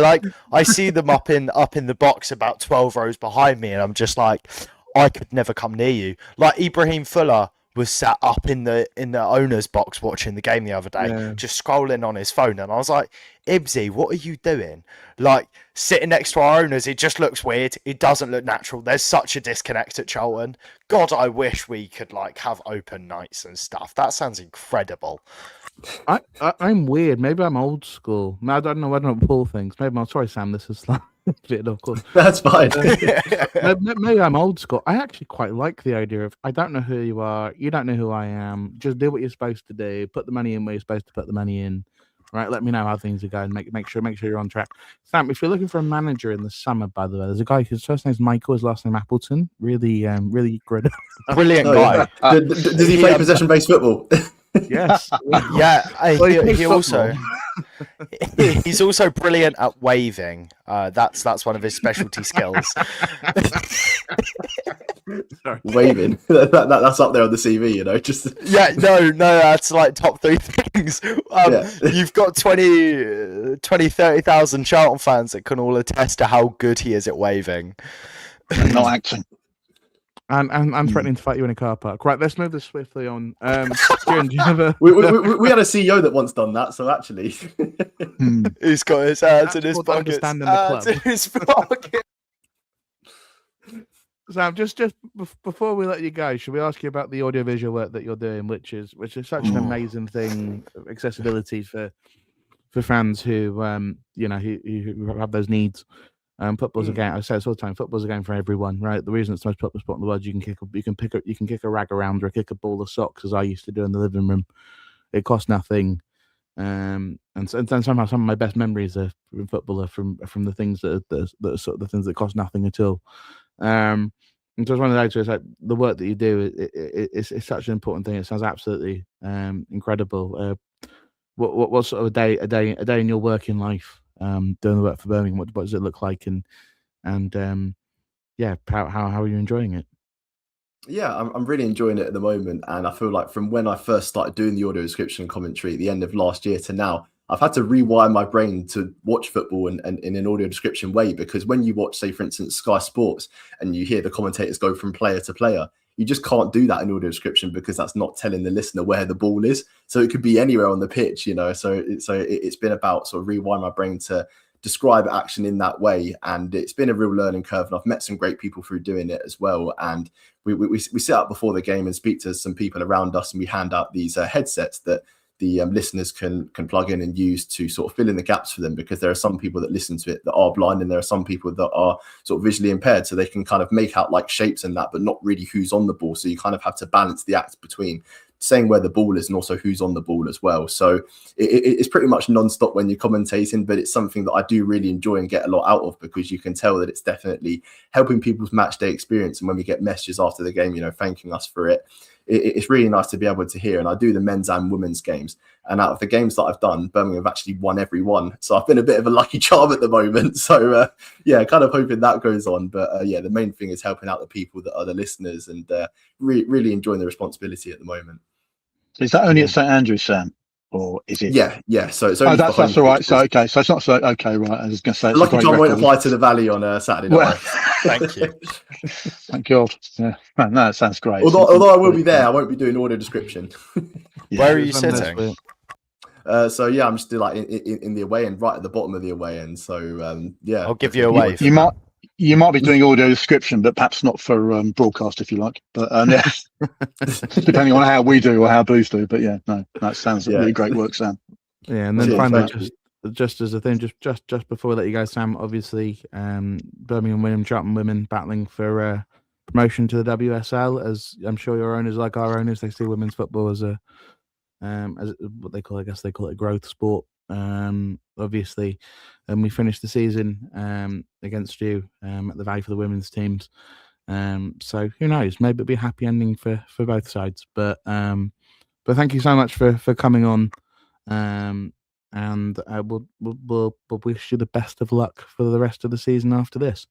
I see them up in the box about 12 rows behind me, and I'm just like, I could never come near you. Like Ibrahim Fuller was sat up in the owner's box watching the game the other day, just scrolling on his phone, and I was like, Ibsy, what are you doing? Like sitting next to our owners, it just looks weird. It doesn't look natural. There's such a disconnect at Charlton. God, I wish we could have open nights and stuff. That sounds incredible. I'm weird. Maybe I'm old school. I don't know what Paul thinks. Maybe I'm sorry, Sam. This is Of course. That's fine. Maybe I'm old school. I actually quite like the idea of I don't know who you are, you don't know who I am. Just do what you're supposed to do. Put the money in where you're supposed to put the money in. Right, let me know how things are going. Make sure you're on track. Sam, if you're looking for a manager in the summer, by the way, there's a guy whose first name's Michael, his last name Appleton. Really good. Brilliant Oh, guy. yeah. Does he play possession-based football? Yes. Yeah, Well, he he plays also football. he's also brilliant at waving. That's one of his specialty skills. Sorry. Waving. That's up there on the CV, you know. Just Yeah, no, that's like top 3 things. Yeah. You've got 30,000 Charlton fans that can all attest to how good he is at waving. Not acting. And I'm threatening to fight you in a car park. Right, let's move this swiftly on. Kieran, do you have a... we had a CEO that once done that, so actually, He's got his hands in That's his called pockets. understanding the Hands club. in his pocket. Sam, just before we let you go, should we ask you about the audiovisual work that you're doing, which is such an amazing thing, accessibility for fans who who have those needs. Football's a game. I say this all the time. Football's a game for everyone, right? The reason it's the most popular sport in the world, you can kick a rag around or kick a ball of socks, as I used to do in the living room. It costs nothing, and somehow some of my best memories of football are from the things that are sort of the things that cost nothing at all. And so I was one of those. It's like the work that you do. It's such an important thing. It sounds absolutely incredible. What sort of a day in your working life? Doing the work for Birmingham, what does it look like, and yeah, how are you enjoying it? yeah, I'm really enjoying it at the moment, and I feel like from when I first started doing the audio description commentary at the end of last year to now, I've had to rewire my brain to watch football and in an audio description way, because when you watch, say, for instance, Sky Sports, and you hear the commentators go from player to player, you just can't do that in audio description because that's not telling the listener where the ball is. So it could be anywhere on the pitch, you know. So it's been about sort of rewire my brain to describe action in that way, and it's been a real learning curve. And I've met some great people through doing it as well. And we sit up before the game and speak to some people around us, and we hand out these headsets that the listeners can plug in and use to sort of fill in the gaps for them, because there are some people that listen to it that are blind, and there are some people that are sort of visually impaired, so they can kind of make out like shapes and that, but not really who's on the ball. So you kind of have to balance the act between saying where the ball is and also who's on the ball as well. So it's pretty much non-stop when you're commentating, but it's something that I do really enjoy and get a lot out of, because you can tell that it's definitely helping people's match day experience. And when we get messages after the game, you know, thanking us for it, it's really nice to be able to hear. And I do the men's and women's games, and out of the games that I've done, Birmingham have actually won every one. So I've been a bit of a lucky charm at the moment. So yeah, kind of hoping that goes on. But yeah, the main thing is helping out the people that are the listeners, and really enjoying the responsibility at the moment. Is that only at St Andrews, Sam, or is it? Yeah. So it's only that's all right. So okay, so it's not so okay, right? I was going to say, the lucky charm won't apply to the Valley on Saturday night. Well, Thank you. Thank God. Yeah, no, it sounds great. Although I will be there, I won't be doing audio description. Yeah. Where are you sitting? So yeah, I'm still like in the away end, right at the bottom of the away end. So yeah, I'll give you a wave. You might be doing audio description, but perhaps not for broadcast, if you like. But yeah, depending on how we do or how Booth do. But yeah, no, that sounds really great work, Sam. Yeah, and then Yeah, finally, just as a thing, just before we let you go, Sam, obviously, Birmingham women, Charlton women battling for promotion to the WSL, as I'm sure your owners, like our owners, they see women's football as what they call, I guess they call it a growth sport. Obviously, and we finished the season against you at the Valley for the women's teams. So who knows? Maybe it'll be a happy ending for both sides. But thank you so much for coming on. And we'll wish you the best of luck for the rest of the season after this.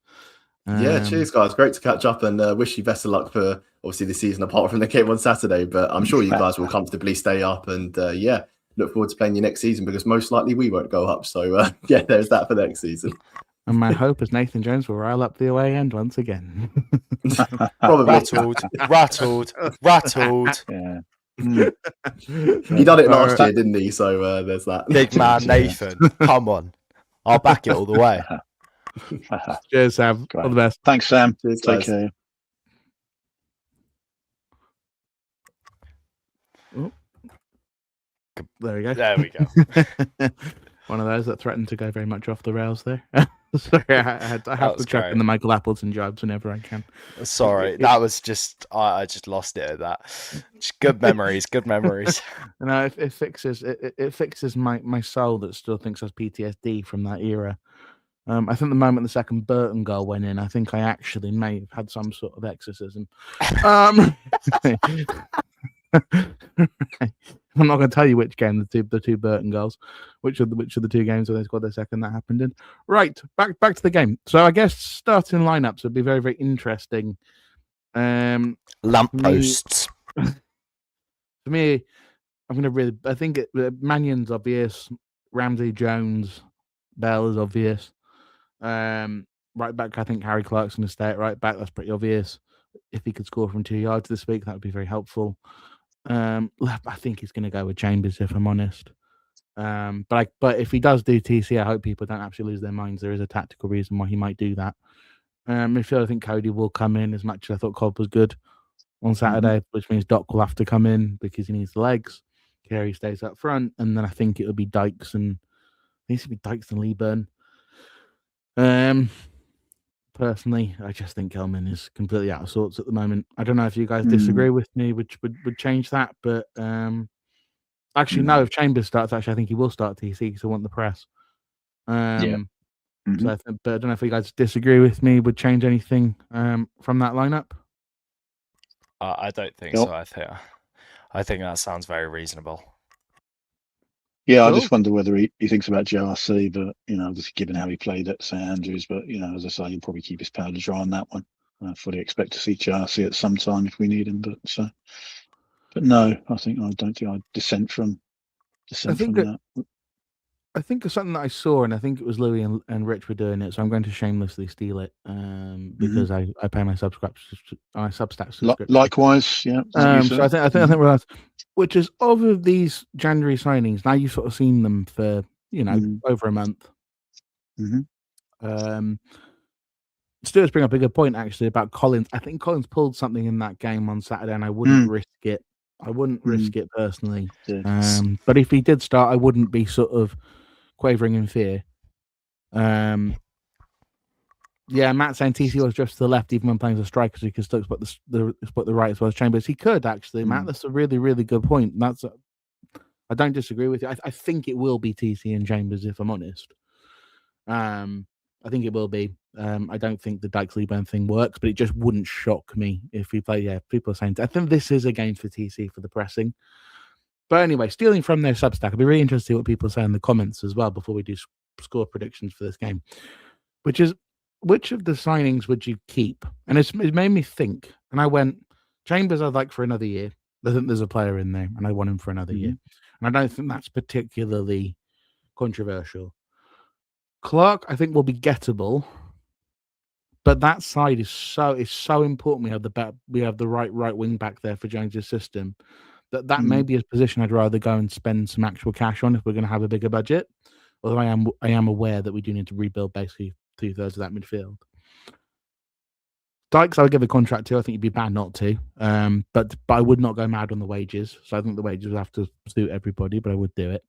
Yeah, cheers, guys. Great to catch up, and wish you best of luck for obviously the season apart from the game on Saturday. But I'm sure you guys will comfortably stay up, and yeah, look forward to playing you next season, because most likely we won't go up. So yeah, there's that for next season. And my hope is Nathan Jones will rile up the away end once again. Probably rattled. Yeah. He done it last year, didn't he? So there's that. Big man Nathan, come on. I'll back it all the way. Cheers, Sam. Great. All the best. Thanks, Sam. Cheers, Take guys. care. There we go. There we go. One of those that threatened to go very much off the rails there. Sorry, I have to was chuck in great. the Michael Appleton jibes whenever I can. Sorry, that was just I just lost it at that. Just good memories, good memories. No, it fixes my soul that still thinks has PTSD from that era. I think the moment the second Burton goal went in, I think I actually may have had some sort of exorcism. I'm not going to tell you which game the two Burton goals, which are the two games where they scored their second that happened in. Right, back to the game. So I guess starting lineups would be very, very interesting. Lampposts. For me, I'm going to really. I think Mannion's obvious. Ramsey, Jones, Bell is obvious. Right back, I think Harry Clark's going to stay at right back. That's pretty obvious. If he could score from 2 yards this week, that would be very helpful. Left, I think he's going to go with Chambers, if I'm honest. But if he does do TC, I hope people don't absolutely lose their minds. There is a tactical reason why he might do that. Midfield, I think Cody will come in as much as I thought Cobb was good on Saturday, which means Doc will have to come in because he needs the legs. Carey stays up front, and then I think it'll be Dykes and Leeburn. Personally, I just think Kelman is completely out of sorts at the moment. I don't know if you guys disagree with me, which would change that, but actually, no. If Chambers starts, actually, I think he will start TC because I want the press. So I think, but I don't know if you guys disagree with me. Would change anything from that lineup? I don't think so. I think that sounds very reasonable. Yeah, Cool. I just wonder whether he thinks about JRC, but obviously given how he played at St Andrews, but as I say, he'll probably keep his powder dry on that one. I fully expect to see JRC at some time if we need him, but no, I don't think I'd dissent from that. I think it's something that I saw, and I think it was Louis and Rich were doing it, so I'm going to shamelessly steal it because I pay my Substack subscription. Likewise, yeah. So I think we're at, which is of these January signings. Now you've sort of seen them for over a month. Stuart's bring up a good point actually about Collins. I think Collins pulled something in that game on Saturday, and I wouldn't risk it. I wouldn't risk it personally. But if he did start, I wouldn't be sort of quavering in fear. Matt saying TC was just to the left, even when playing as a striker, so he could still spot the right as well as Chambers. He could actually, Matt. That's a really, really good point. I don't disagree with you. I think it will be TC and Chambers, if I'm honest. I think it will be. I don't think the Dykes-Leeburn thing works, but it just wouldn't shock me if we play. Yeah, people are saying. I think this is a game for TC for the pressing. But anyway, stealing from their Substack, I'd be really interested to see what people say in the comments as well before we do score predictions for this game. Which is, which of the signings would you keep? And it made me think. And I went, Chambers I'd like for another year. I think there's a player in there, and I want him for another year. And I don't think that's particularly controversial. Clark, I think, will be gettable. But that side is so important. We have the right wing back there for Jones's system. That may be a position I'd rather go and spend some actual cash on if we're going to have a bigger budget. Although I am aware that we do need to rebuild basically 2/3 of that midfield. Dykes, I would give a contract to. I think you'd be bad not to. But I would not go mad on the wages. So I think the wages would have to suit everybody, but I would do it.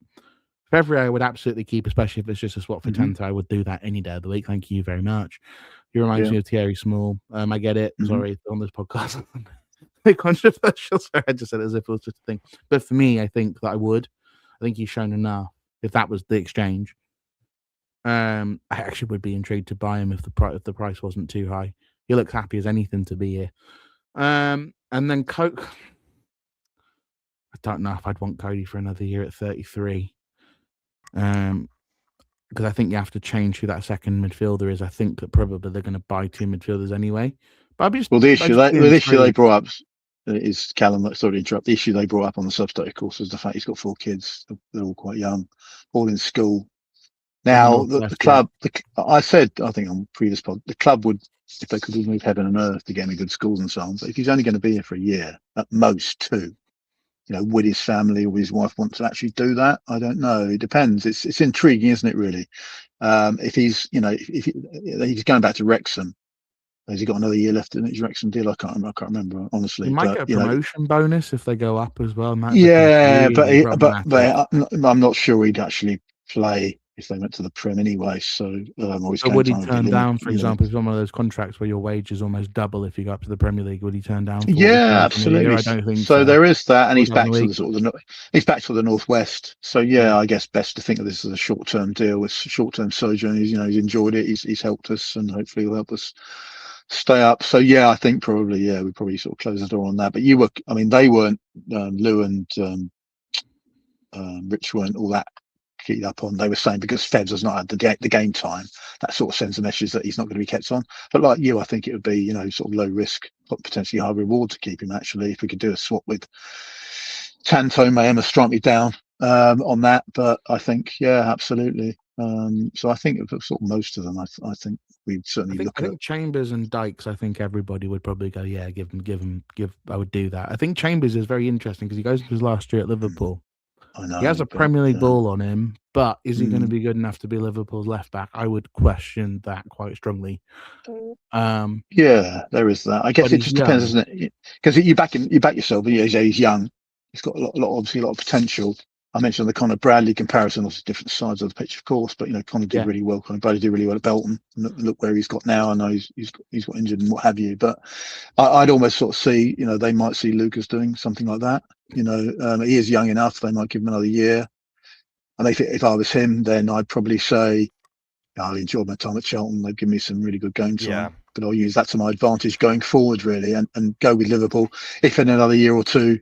February, I would absolutely keep, especially if it's just a swap for Tenta. I would do that any day of the week. Thank you very much. He reminds me of Thierry Small. I get it. Sorry, on this podcast. Bit controversial. Sorry, I just said it as if it was just a thing. But for me, I think that I would. I think he's shown enough. If that was the exchange, I actually would be intrigued to buy him if the price wasn't too high. He looks happy as anything to be here. And then Coke. I don't know if I'd want Cody for another year at 33. Because I think you have to change who that second midfielder is. I think that probably they're going to buy 2 midfielders anyway. But the issue they brought up is Callum. Sorry to interrupt. The issue they brought up on the Substack, of course, was the fact he's got 4 kids. They're all quite young, all in school. Now the club, I think on previous pod, the club would, if they could remove heaven and earth to get him in good schools and so on. But if he's only going to be here for a year, at most 2. Would his family or his wife want to actually do that? I don't know. It depends. It's intriguing, isn't it? Really. If he's, if he's going back to Wrexham, has he got another year left in his Wrexham deal? I can't remember honestly. He might get a promotion bonus if they go up as well. But I'm not sure he'd actually play if they went to the Prem anyway. So, or his So game would he time would turn be down, for you know. example, if one of those contracts where your wage is almost double if you go up to the Premier League? Would he turn down 40,000 Yeah, a absolutely. year? I don't think So there is that, and he's 40,000 back a to week. the sort of he's back to the northwest. So yeah, I guess best to think of this as a short-term deal with short-term sojourn. He's he's enjoyed it. He's helped us, and hopefully he'll help us stay up. So yeah, I think probably we probably sort of close the door on that. But they weren't Lou and Rich weren't all that keyed up on. They were saying because Febs has not had the game time, that sort of sends a message that he's not going to be kept on. But like you, I think it would be sort of low risk, but potentially high reward to keep him. Actually, if we could do a swap with Tanto, may Emma strike me down on that. But I think absolutely. So I think of sort of most of them, I think we'd certainly look at. I think Chambers and Dykes. I think everybody would probably go, give him. I would do that. I think Chambers is very interesting because he goes into his last year at Liverpool. I know, he has a Premier League ball on him, but is he going to be good enough to be Liverpool's left back? I would question that quite strongly. Yeah, there is that. I guess it just depends, doesn't it? Because you back yourself. He's young. He's got obviously a lot of potential. I mentioned the Conor Bradley comparison, obviously different sides of the pitch, of course, but Conor did really well. Conor Bradley did really well at Belton. Look where he's got now. I know he's got injured and what have you, but I'd almost sort of see, they might see Lucas doing something like that. He is young enough. They might give him another year. And if I was him, then I'd probably say, I enjoyed my time at Charlton. They've given me some really good game time, but I'll use that to my advantage going forward, really, and go with Liverpool. If in another year or two,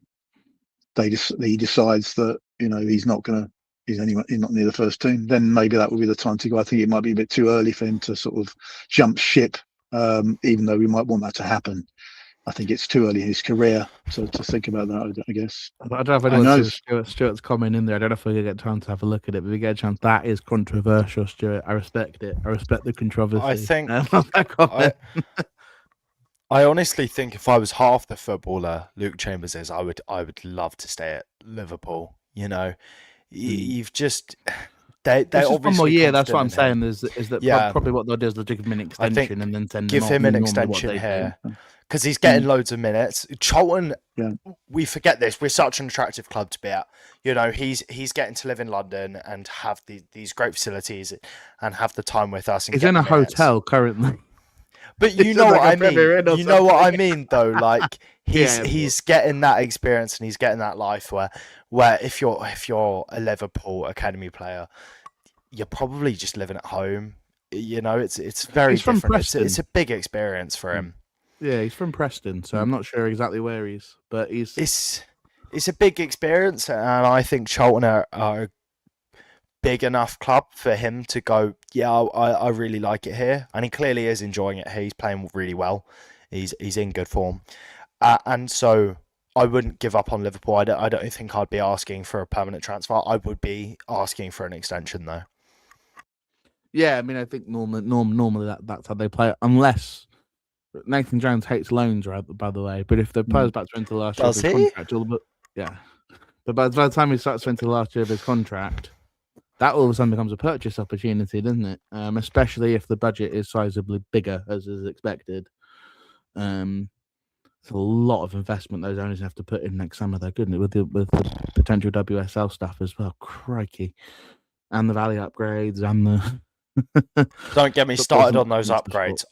he decides that he's not near the first team, then maybe that would be the time to go. I think it might be a bit too early for him to sort of jump ship, even though we might want that to happen. I think it's too early in his career to think about that, I guess. I don't know if anyone sees Stuart's comment in there. I don't know if we get time to have a look at it, but if we get a chance, that is controversial, Stuart. I respect it. I respect the controversy. I think I honestly think if I was half the footballer Luke Chambers is, I would love to stay at Liverpool. You've just they obviously one more year. That's what I'm saying. Him. Is that probably what they'll do is they'll give him an extension and then send give him an extension here because he's getting loads of minutes. Charlton, we forget this. We're such an attractive club to be at. He's getting to live in London and have these great facilities and have the time with us. And he's in a hotel currently. But you know what I mean. You know what I mean, though. Like he's getting that experience and he's getting that life where if you're a Liverpool academy player, you're probably just living at home. It's very different. It's a big experience for him. Yeah, he's from Preston, so I'm not sure exactly where he's, but it's a big experience, and I think Charlton are a big enough club for him to go, I really like it here, and he clearly is enjoying it here. He's playing really well. He's in good form, and so I wouldn't give up on Liverpool. I don't think I'd be asking for a permanent transfer. I would be asking for an extension, though. Yeah, I mean, I think normally that's how they play it, unless Nathan Jones hates loans, right? By the way, but if the player's about to enter the last year of his contract, but by the time he starts to enter the last year of his contract, that all of a sudden becomes a purchase opportunity, doesn't it? Especially if the budget is sizably bigger, as is expected. It's a lot of investment those owners have to put in next summer, though, couldn't it? With the potential WSL stuff as well. Crikey. And the Valley upgrades and the... Don't get me started on those upgrades.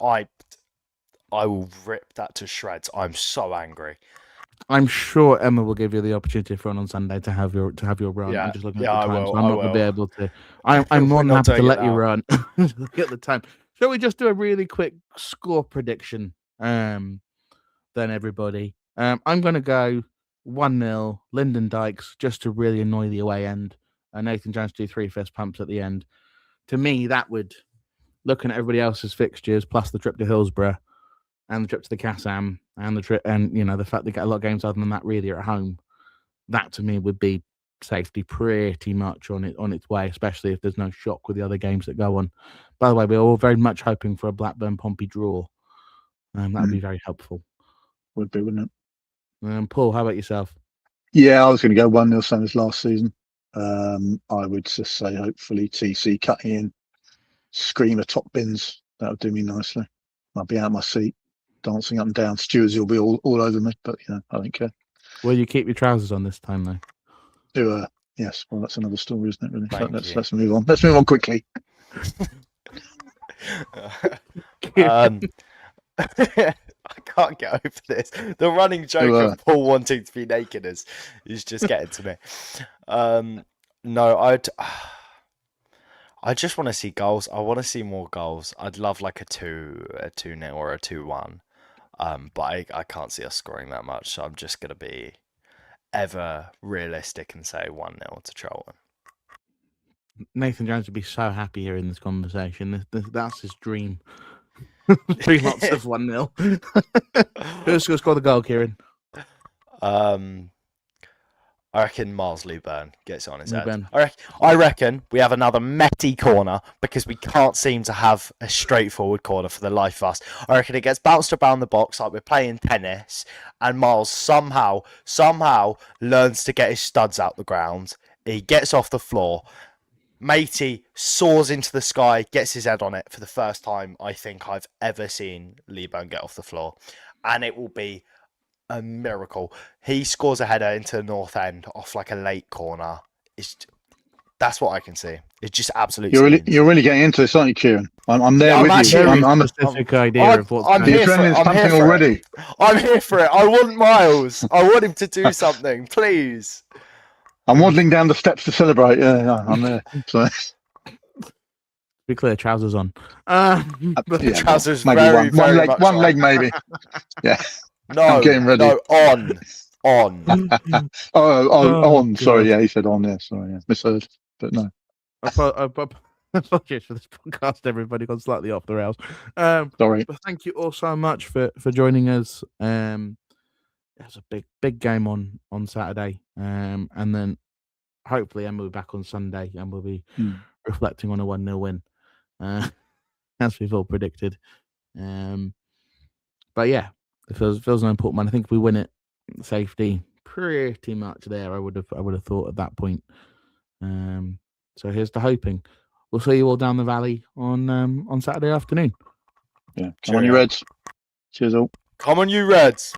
I will rip that to shreds. I'm so angry. I'm sure Emma will give you the opportunity for on Sunday to have your run. I'm just looking at the time, so I'm not going to be able to. I'm more than happy to let you run. Look at the time. Shall we just do a really quick score prediction? Then everybody, I'm going to go 1-0 Lyndon Dykes just to really annoy the away end. Nathan Jones do 3 fist pumps at the end. To me, that would, looking at everybody else's fixtures plus the trip to Hillsborough and the trip to the Kassam and the trip, and the fact they get a lot of games other than that really are at home, that to me would be safety pretty much on its way, especially if there's no shock with the other games that go on. By the way, we're all very much hoping for a Blackburn Pompey draw. That would be very helpful. Would be, wouldn't it? Paul, how about yourself? Yeah, I was going to go 1-0 same as last season. I would just say hopefully TC cutting in, screamer top bins. That would do me nicely. I'll be out of my seat, dancing up and down. Stewards will be all over me, but I don't care. Will you keep your trousers on this time though? yes, well, that's another story, isn't it? Really. So Thank let's you. let's move on. Let's move on quickly. I can't get over this. The running joke of Paul wanting to be naked is just getting to me. No, I just want to see goals. I want to see more goals. I'd love like a 2-0 or a 2-1. But I can't see us scoring that much, so I'm just gonna be ever realistic and say 1-0 to Charlton. Nathan Jones would be so happy hearing this conversation. That's his dream. 3 lots of 1-0. Who's going to score the goal, Kieran? I reckon Miles Luburn gets it on his head. Luburn. I reckon we have another Metty corner because we can't seem to have a straightforward corner for the life of us. I reckon it gets bounced around the box like we're playing tennis, and Miles somehow learns to get his studs out the ground. He gets off the floor. Matey soars into the sky, gets his head on it for the first time I think I've ever seen Leeburn get off the floor. And it will be a miracle. He scores a header into the north end off like a late corner. That's what I can see. It's just absolutely. You're really getting into this, aren't you, Kieran? I'm there with you. I'm a specific idea of what's I'm here for it. already. I'm here for it. I want Miles. I want him to do something, please. I'm waddling down the steps to celebrate. Yeah, I'm there. So. Be clear, trousers on. Trousers maybe very one leg, much one on. leg maybe. Yeah. No, I'm getting ready. No, on. On. Sorry, yeah, he said on. Yeah, sorry, yeah, misheard, but no. Apologies for this podcast, everybody. Gone slightly off the rails. Sorry. But thank you all so much for joining us. It was a big game on Saturday, and then hopefully Emma will be back on Sunday, and we'll be reflecting on a 1-0 win, as we've all predicted. But yeah, it feels an important one. I think if we win it, safety pretty much there. I would have thought at that point. So here's to hoping. We'll see you all down the valley on Saturday afternoon. Yeah, come on, you Reds. Cheers all. Come on, you Reds.